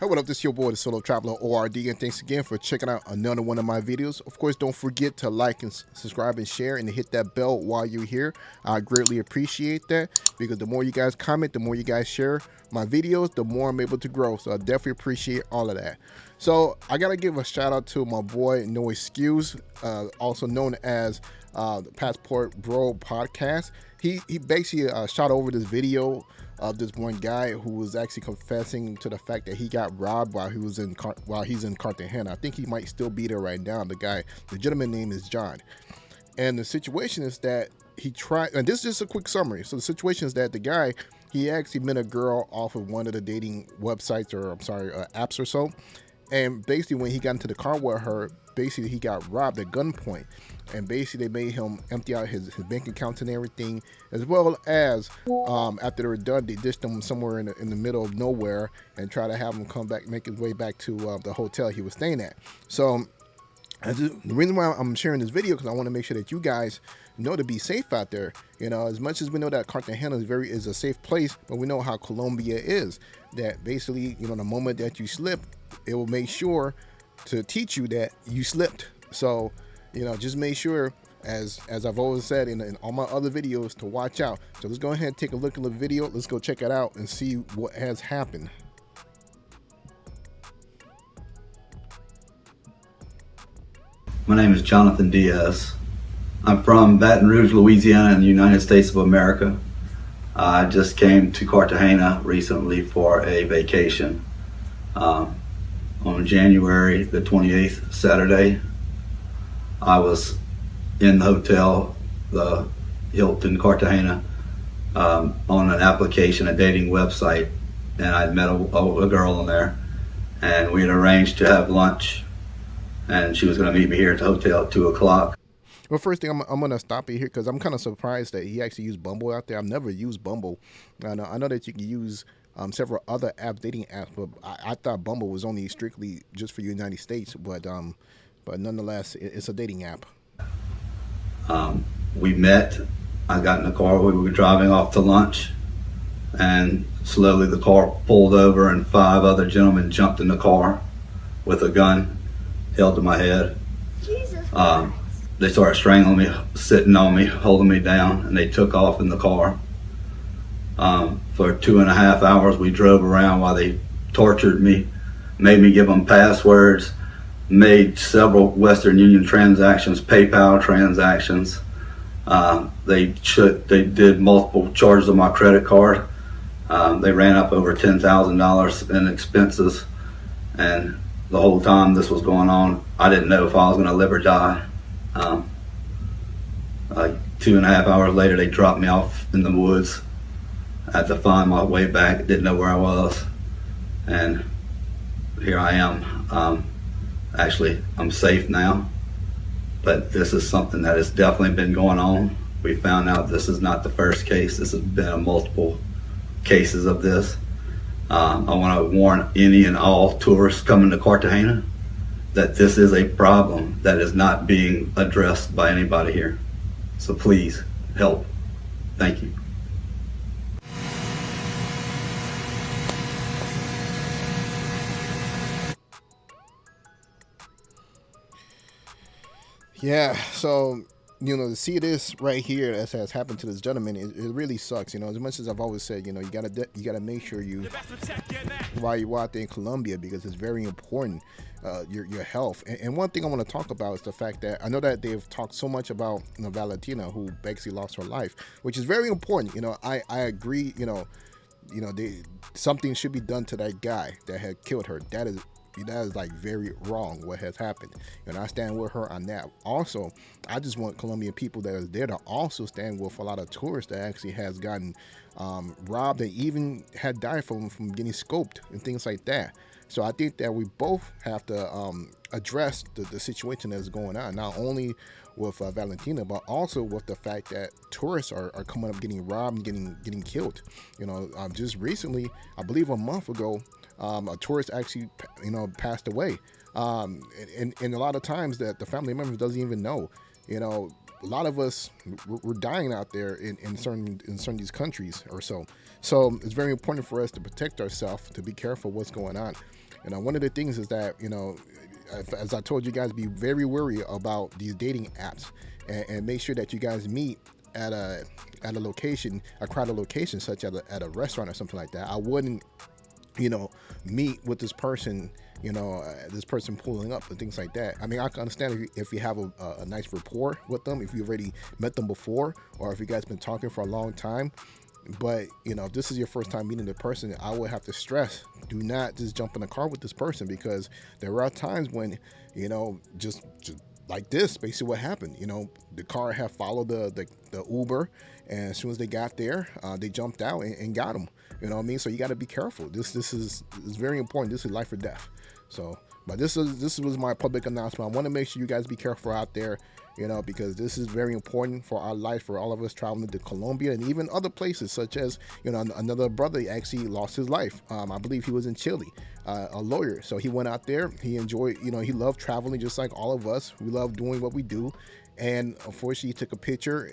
Hey, what up? This is your boy, the Solo Traveler ORD, and thanks again for checking out another one of my videos. Of course, don't forget to like and subscribe and share and hit that bell while you're here. I greatly appreciate that because the more you guys comment, the more you guys share my videos, the more I'm able to grow. So I definitely appreciate all of that. So I gotta give a shout out to my boy No Excuse, also known as the Passport Bro podcast. He basically shot over this video of this one guy who was actually confessing to the fact that he got robbed while he's in Cartagena. I think he might still be there right now. The gentleman name is John. And the situation is that he tried, and this is just a quick summary. So the situation is that the guy, he actually met a girl off of one of the dating websites, or apps or so. And basically when he got into the car with her, basically he got robbed at gunpoint. And basically they made him empty out his bank accounts and everything, as well as after they were done, they dished him somewhere in the middle of nowhere and try to have him come back, make his way back to the hotel he was staying at. So the reason why I'm sharing this video, because I want to make sure that you guys know to be safe out there. You know, as much as we know that Cartagena is a safe place, but we know how Colombia is. That basically, you know, the moment that you slip, it will make sure to teach you that you slipped. So, you know, just make sure, as I've always said in all my other videos, to watch out. So let's go ahead and take a look at the video. Let's go check it out and see what has happened. My name is Jonathan Diaz. I'm from Baton Rouge, Louisiana in the United States of America. I just came to Cartagena recently for a vacation. On January the 28th, Saturday, I was in the hotel, the Hilton Cartagena, on an application, a dating website, and I'd met a girl in there, and we had arranged to have lunch, and she was going to meet me here at the hotel at 2 o'clock. Well, first thing, I'm going to stop you here because I'm kind of surprised that he actually used Bumble out there. I've never used Bumble. I know that you can use several other dating apps, but I thought Bumble was only strictly just for the United States. But nonetheless, it's a dating app. We met. I got in the car. We were driving off to lunch, and slowly the car pulled over, and 5 other gentlemen jumped in the car with a gun held to my head. Jesus They started strangling me, sitting on me, holding me down, and they took off in the car. For 2.5 hours, we drove around while they tortured me, made me give them passwords, made several Western Union transactions, PayPal transactions. They did multiple charges on my credit card. They ran up over $10,000 in expenses, and the whole time this was going on, I didn't know if I was going to live or die. Like 2.5 hours later, they dropped me off in the woods. I had to find my way back, didn't know where I was, and here I am. Actually, I'm safe now, but this is something that has definitely been going on. We found out this is not the first case. This has been multiple cases of this. I want to warn any and all tourists coming to Cartagena that this is a problem that is not being addressed by anybody here. So please help. Thank you. Yeah, so, you know, to see this right here as has happened to this gentleman, it really sucks. You know, as much as I've always said, you know, you gotta make sure you, while you're out there in Colombia, because it's very important, your health. And one thing I want to talk about is the fact that I know that they've talked so much about, you know, Valentina, who basically lost her life, which is very important. You know, I agree. You know, something should be done to that guy that had killed her. That is like very wrong what has happened, and I stand with her on that. Also, I just want Colombian people that are there to also stand with a lot of tourists that actually has gotten robbed and even had died from getting scoped and things like that. So I think that we both have to address the situation that's going on, not only with Valentina, but also with the fact that tourists are coming up getting robbed and getting killed. You know, just recently, I believe a month ago, a tourist actually, you know, passed away. And a lot of times that the family members doesn't even know. You know, a lot of us, we're dying out there in certain these countries or so. So it's very important for us to protect ourselves, to be careful what's going on. One of the things is that, as I told you guys, be very wary about these dating apps, and make sure that you guys meet at a location, a crowded location, such as at a restaurant or something like that. I wouldn't, meet with this person, this person pulling up and things like that. I mean, I can understand if you have a nice rapport with them, if you already met them before, or if you guys been talking for a long time. But if this is your first time meeting the person, I would have to stress, do not just jump in the car with this person, because there are times when, just like this, basically what happened. The car had followed the Uber, and as soon as they got there, they jumped out and got them. You know what I mean? So you got to be careful. This is very important. This is life or death. So, but this was my public announcement. I want to make sure you guys be careful out there, because this is very important for our life, for all of us traveling to Colombia and even other places, such as, another brother actually lost his life. I believe he was in Chile, a lawyer. So he went out there. He enjoyed, he loved traveling just like all of us. We love doing what we do. And unfortunately, he took a picture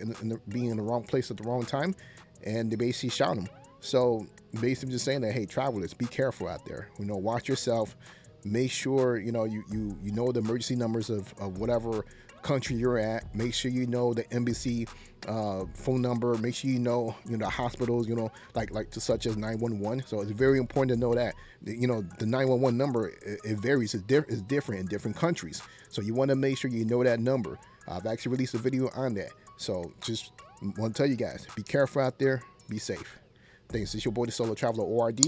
being in the wrong place at the wrong time, and they basically shot him. So basically just saying that, hey, travelers, be careful out there. Watch yourself. Make sure you know the emergency numbers of whatever country you're at. Make sure you know the embassy phone number. Make sure you know the hospitals, like to such as 911. So it's very important to know that the 911 number, it varies. It's different in different countries. So you want to make sure you know that number. I've actually released a video on that. So just want to tell you guys, be careful out there. Be safe. Thanks. It's your boy, the Solo Traveler ORD.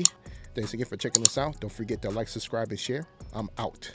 Thanks again for checking us out. Don't forget to like, subscribe, and share. I'm out.